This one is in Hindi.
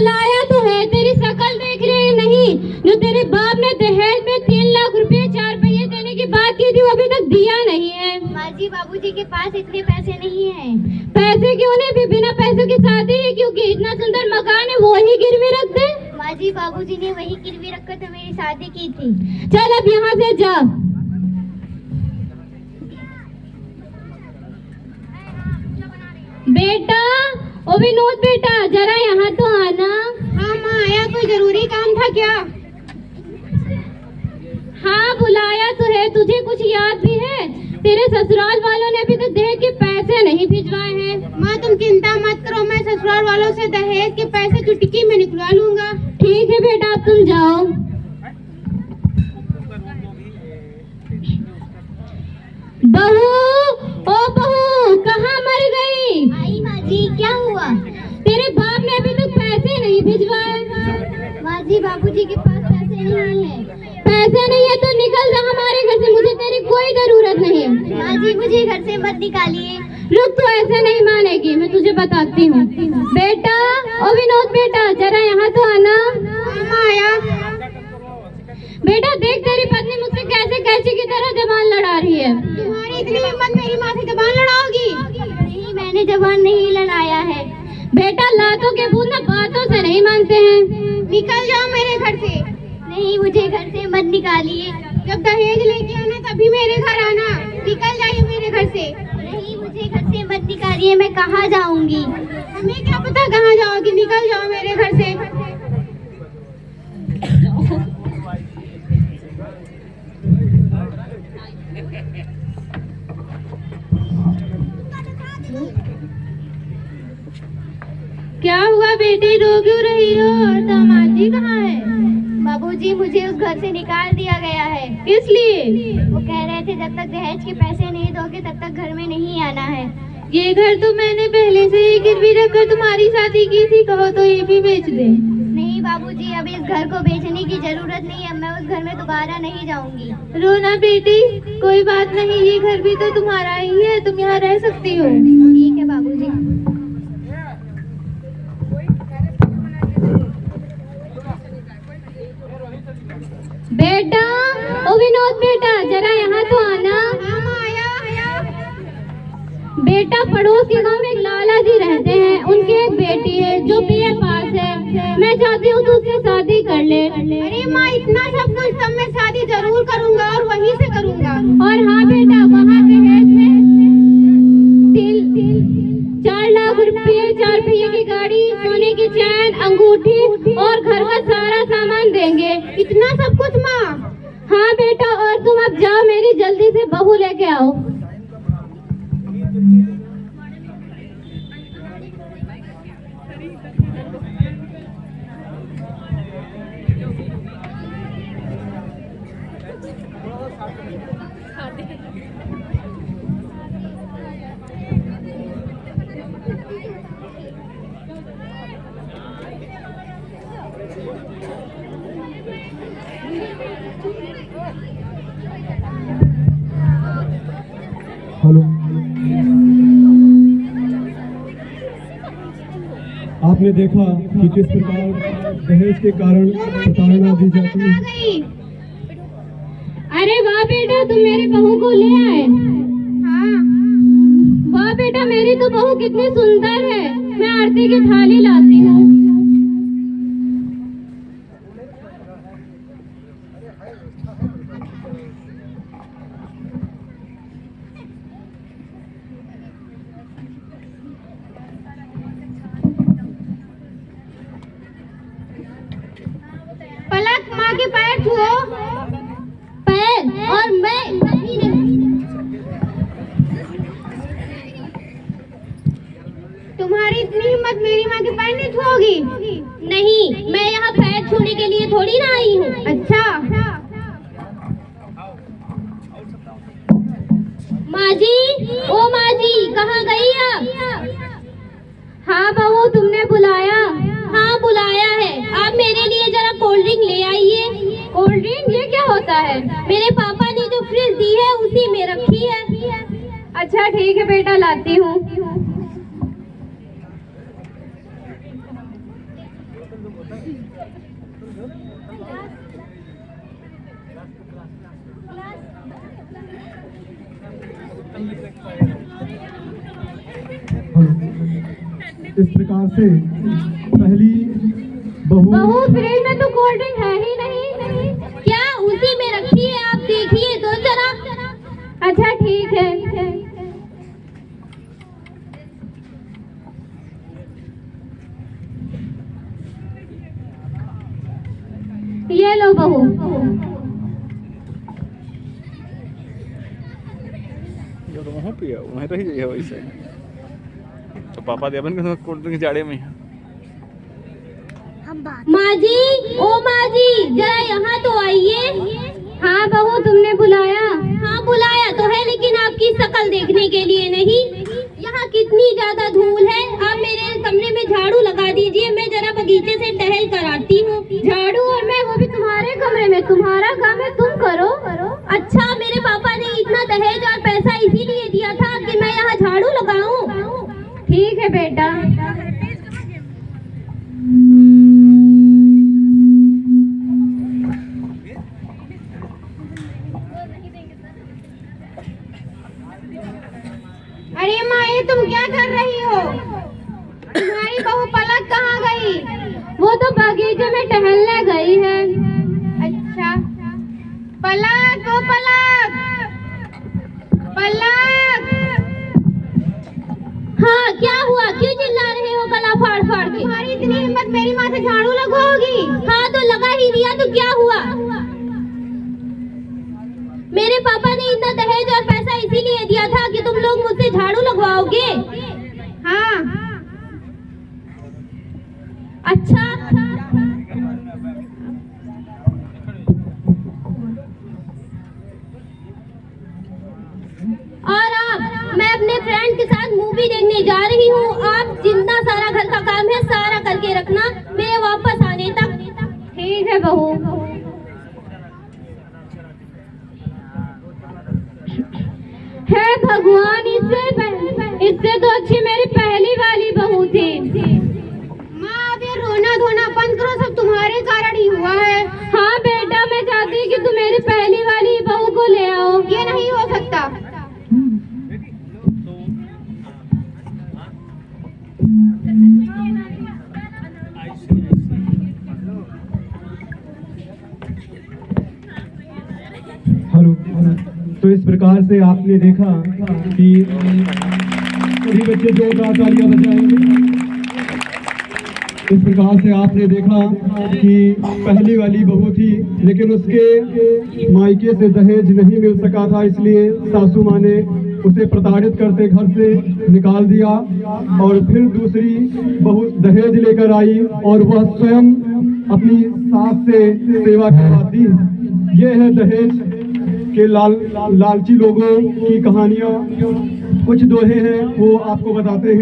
बुलाया तो है, तेरी शकल देख रहे नहीं। जो तेरे बाप ने दहेज में 3 लाख रुपए 4 पहिए देने की बात की थी वो अभी तक दिया नहीं है। माँ जी बाबूजी के पास इतने पैसे नहीं हैं। पैसे क्यों नहीं, भी बिना पैसों की शादी है क्योंकि इतना सुंदर मकान है वो ही गिरवी रख दे। माँ जी बाबूजी ने वही गिरवी रखकर तो मेरी शादी की थी। चल अब यहाँ से जा। बेटा, ओ विनोद बेटा, जरा यहाँ तो आना। हाँ माँ आया, कोई जरूरी काम था क्या? हाँ बुलाया तो है, तुझे कुछ याद भी है? तेरे ससुराल वालों ने अभी तक दहेज के पैसे नहीं भिजवाए हैं। माँ तुम चिंता मत करो, मैं ससुराल वालों से दहेज के पैसे चुटकी में निकलवा लूंगा। ठीक है बेटा, अब तुम जाओ। बहू, ओ बहू, कहाँ मर गई? आई माँ जी, क्या हुआ? तेरे बाप ने अभी तक पैसे नहीं भिजवाए। माँ जी बाबूजी के पास पैसे नहीं है। पैसे नहीं है तो निकल जा हमारे घर से, मुझे तेरी कोई जरूरत नहीं है। माँ जी मुझे घर से मत निकालिए। रुक, तो ऐसे नहीं मानेगी, मैं तुझे बताती हूँ। बेटा, ओ विनोद बेटा, जरा यहाँ तो आना। माँ आया। बेटा देख, तेरी पत्नी मुझसे कैसे कैची की तरह जबान लड़ा रही है। तुम्हारी इतनी हिम्मत मेरी माँ से जबान लड़ाओगी? नहीं, मैंने जबान नहीं लड़ाया है। बेटा लातों के भूत ना बातों से नहीं मानते हैं। निकल जाओ मेरे घर से। नहीं, मुझे घर से मत निकालिए। जब दहेज लेके आना तभी मेरे घर आना। निकल जाइए मेरे घर से। नहीं, मुझे घर से मत निकालिए, मैं कहाँ जाऊंगी? हमें क्या पता कहाँ जाओगी, निकल जाओ मेरे घर से। क्या हुआ बेटी, रो क्यों रही हो? और दामाद जी कहाँ है? बाबूजी मुझे उस घर से निकाल दिया गया है। किस लिए? वो कह रहे थे जब तक दहेज के पैसे नहीं दोगे तब तक घर में नहीं आना है। ये घर तो मैंने पहले से ही गिरवी रखकर तुम्हारी शादी की थी, कहो तो ये भी बेच दे। नहीं बाबूजी, अब इस घर को बेचने की जरूरत नहीं है, मैं उस घर में दोबारा नहीं जाऊंगी। रोना बेटी, कोई बात नहीं, ये घर भी तो तुम्हारा ही है, तुम यहाँ रह सकती हो। ठीक है बाबूजी। बेटा, ओ विनोद बेटा, जरा यहाँ तो आना। बेटा पड़ोस के गांव में एक लाला जी रहते हैं, उनकी एक बेटी है जो बीए पास है। मैं चाहती हूँ तू उससे शादी कर ले। अरे माँ, इतना सब कुछ तब मैं शादी जरूर करूँगा और वहीं से करूँगा। और हाँ बेटा, वहाँ दहेज में 4 लाख रुपये 4 पहिए की गाड़ी, सोने की चैन, अंगूठी और घर का सारा सामान देंगे। इतना सब कुछ माँ? हाँ बेटा, और तुम अब जाओ, मेरी जल्दी से बहू लेके आओ। हेलो, आपने देखा कि किस प्रकार दहेज के कारण प्रताड़ना दी जाती है। अरे वाह बेटा, तुम मेरी बहू को ले आए। हाँ। वाह बेटा, मेरी तो बहू कितनी सुंदर है। मैं आरती की थाली लाती हूँ। पलक, माँ के पैर छुओ। पैर? और मैं तुम्हारी इतनी हिम्मत, मेरी माँ के पैर नहीं छुओगी? नहीं, मैं यहाँ पैर छूने के लिए थोड़ी ना आई हूँ। अच्छा। माँ जी, ओ माँ जी, कहाँ गई आप? हाँ बहू, तुमने बुलाया? हाँ बुलाया है। आप मेरे लिए जरा कोल्ड ड्रिंक ले आइए। Cold drink? ये क्या होता है? मेरे पापा ने जो फ्रिज दी है उसी में रखी है। अच्छा ठीक है बेटा, लाती हूँ। इस प्रकार से पहली बहू फ्रिज में तो कोल्ड ड्रिंक है ही नहीं। क्या उसी में रखी है, आप देखिए तो जरा। अच्छा ठीक है। ये लो बहू। जो तो वहाँ पिया वहीं रही जाइए वैसे तो पापा दे अपन के कोल्ड ड्रिंक जाड़े में माँ जी, ओ माँ जी, जरा यहाँ तो आइए। हाँ बहू, तुमने बुलाया? हाँ बुलाया तो है, लेकिन आपकी शक्ल देखने के लिए नहीं। यहाँ कितनी ज्यादा धूल है, आप मेरे कमरे में झाड़ू लगा दीजिए, मैं जरा बगीचे से टहल कर आती हूँ। झाड़ू? और मैं वो भी तुम्हारे कमरे में? तुम्हारा काम है, तुम करो। अच्छा, मेरे पापा ने इतना दहेज और पैसा इसीलिए दिया था कि मैं यहाँ झाड़ू लगाऊं? ठीक है बेटा। अरे माँ, ये तुम क्या कर रही हो? तुम्हारी बहू पलक कहाँ गई? वो तो बगीचे में टहलने गई है। अच्छा, पलक, ओ पलक, पलक। हाँ, क्या हुआ? क्यों चिल्ला रहे हो गला फाड़ फाड़ के? तुम्हारी इतनी हिम्मत, मेरी माँ से झाड़ू लगवाओगी? हाँ तो लगा ही दिया, तो क्या हुआ? मेरे पापा ने इतना दहेज और पैसा इसीलिए दिया था कि तुम लोग मुझसे झाड़ू लगवाओगे। हाँ। अच्छा, और आप, मैं अपने फ्रेंड के साथ मूवी देखने जा रही हूँ। आप जितना सारा घर का काम है सारा करके रखना मेरे वापस आने तक। ठीक है बहू। हे भगवान, इससे तो अच्छी मेरी पहली वाली बहू थी। माँ, अब ये रोना धोना बंद करो, सब तुम्हारे कारण ही हुआ है। हाँ बेटा, मैं चाहती कि तुम मेरी पहली वाली बहू को ले आओ। ये नहीं हो सकता। हेलो। तो इस प्रकार से आपने देखा कि सभी बच्चे जोरदार तालियां बजाएंगे। इस प्रकार से आपने देखा कि पहली वाली बहू थी, लेकिन उसके मायके से दहेज नहीं मिल सका था, इसलिए सासू माँ ने उसे प्रताड़ित करते घर से निकाल दिया। और फिर दूसरी बहू दहेज लेकर आई और वह स्वयं अपनी सास से सेवा करवाती। ये है दहेज के लालची लोगों की कहानियाँ। कुछ दोहे हैं वो आपको बताते हैं।